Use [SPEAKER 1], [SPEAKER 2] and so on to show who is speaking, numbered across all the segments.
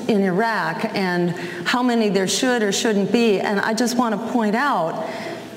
[SPEAKER 1] in Iraq and how many there should or shouldn't be. And I just want to point out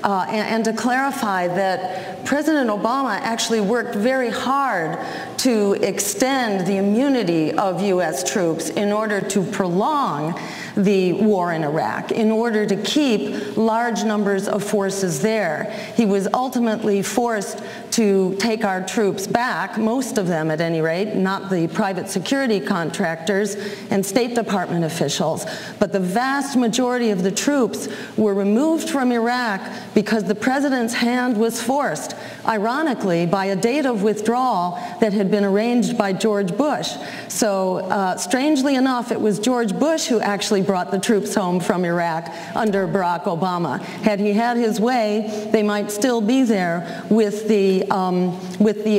[SPEAKER 1] and to clarify that President Obama actually worked very hard to extend the immunity of U.S. troops in order to prolong the war in Iraq, in order to keep large numbers of forces there. He was ultimately forced to take our troops back, most of them at any rate, not the private security contractors and State Department officials, but the vast majority of the troops were removed from Iraq because the president's hand was forced, ironically, by a date of withdrawal that had been arranged by George Bush. So strangely enough, it was George Bush who actually brought the troops home from Iraq under Barack Obama. Had he had his way, they might still be there with the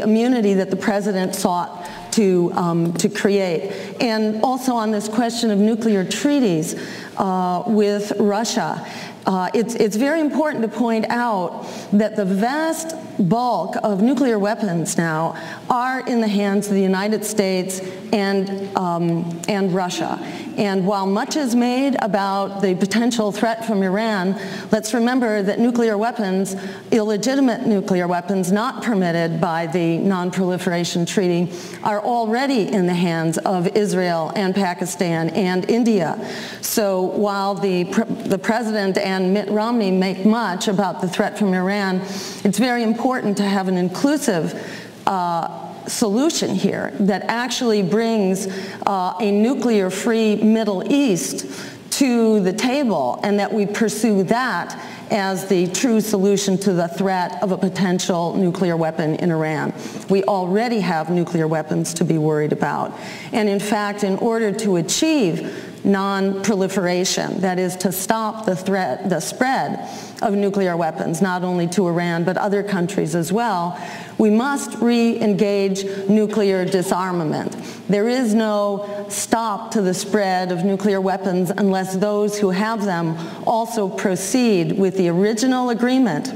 [SPEAKER 1] immunity that the president sought to create. And also on this question of nuclear treaties with Russia, it's very important to point out that the vast bulk of nuclear weapons now are in the hands of the United States and Russia. And while much is made about the potential threat from Iran, let's remember that nuclear weapons, illegitimate nuclear weapons not permitted by the Non-Proliferation Treaty, are already in the hands of Israel and Pakistan and India. So while the president and Mitt Romney make much about the threat from Iran, it's very important to have an inclusive solution here that actually brings a nuclear-free Middle East to the table, and that we pursue that as the true solution to the threat of a potential nuclear weapon in Iran. We already have nuclear weapons to be worried about. And in fact, in order to achieve non-proliferation, that is to stop the threat, the spread of nuclear weapons, not only to Iran but other countries as well, we must re-engage nuclear disarmament. There is no stop to the spread of nuclear weapons unless those who have them also proceed with the original agreement,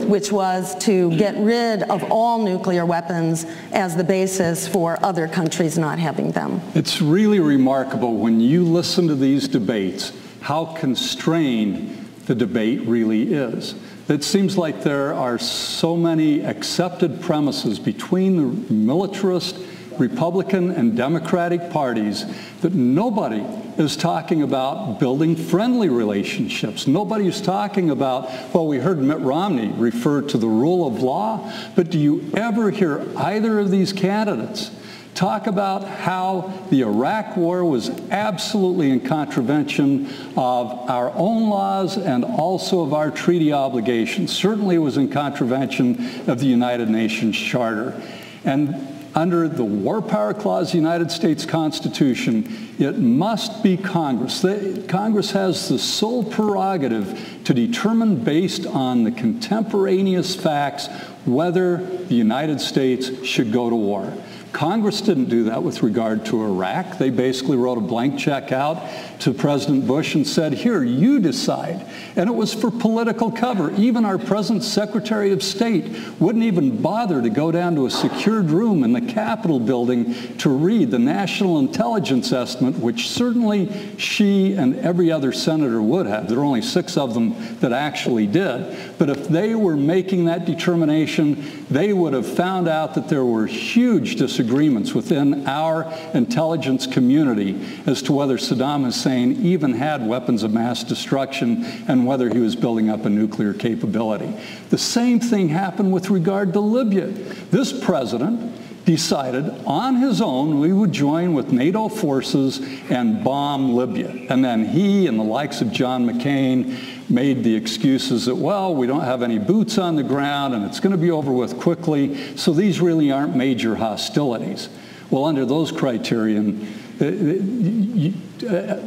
[SPEAKER 1] which was to get rid of all nuclear weapons as the basis for other countries not having them.
[SPEAKER 2] It's really remarkable when you listen to these debates how constrained the debate really is. It seems like there are so many accepted premises between the militarist, Republican, and Democratic parties that nobody is talking about building friendly relationships. Nobody is talking about, well, we heard Mitt Romney refer to the rule of law, but do you ever hear either of these candidates talk about how the Iraq war was absolutely in contravention of our own laws and also of our treaty obligations? Certainly it was in contravention of the United Nations Charter. And under the War Power Clause of the United States Constitution, it must be Congress. Congress has the sole prerogative to determine, based on the contemporaneous facts, whether the United States should go to war. Congress didn't do that with regard to Iraq. They basically wrote a blank check out to President Bush and said, here, you decide. And it was for political cover. Even our present Secretary of State wouldn't even bother to go down to a secured room in the Capitol building to read the National Intelligence Estimate, which certainly she and every other senator would have. There are only 6 of them that actually did. But if they were making that determination, they would have found out that there were huge disagreements within our intelligence community as to whether Saddam Hussein even had weapons of mass destruction and whether he was building up a nuclear capability. The same thing happened with regard to Libya. This president decided on his own we would join with NATO forces and bomb Libya. And then he and the likes of John McCain made the excuses that, well, we don't have any boots on the ground and it's going to be over with quickly, so these really aren't major hostilities. Well, under those criterion,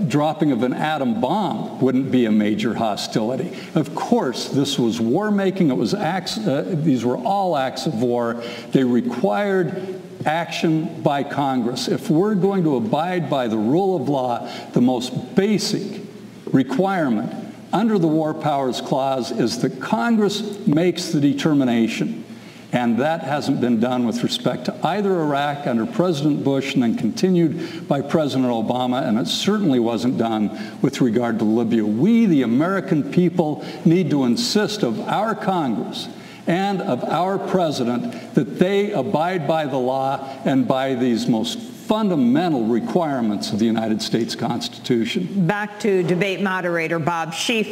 [SPEAKER 2] dropping of an atom bomb wouldn't be a major hostility. Of course, this was war-making. It was these were all acts of war. They required action by Congress. If we're going to abide by the rule of law, the most basic requirement under the War Powers Clause is that Congress makes the determination. And that hasn't been done with respect to either Iraq under President Bush and then continued by President Obama, and it certainly wasn't done with regard to Libya. We, the American people, need to insist of our Congress and of our President that they abide by the law and by these most fundamental requirements of the United States Constitution.
[SPEAKER 3] Back to debate moderator Bob Schief.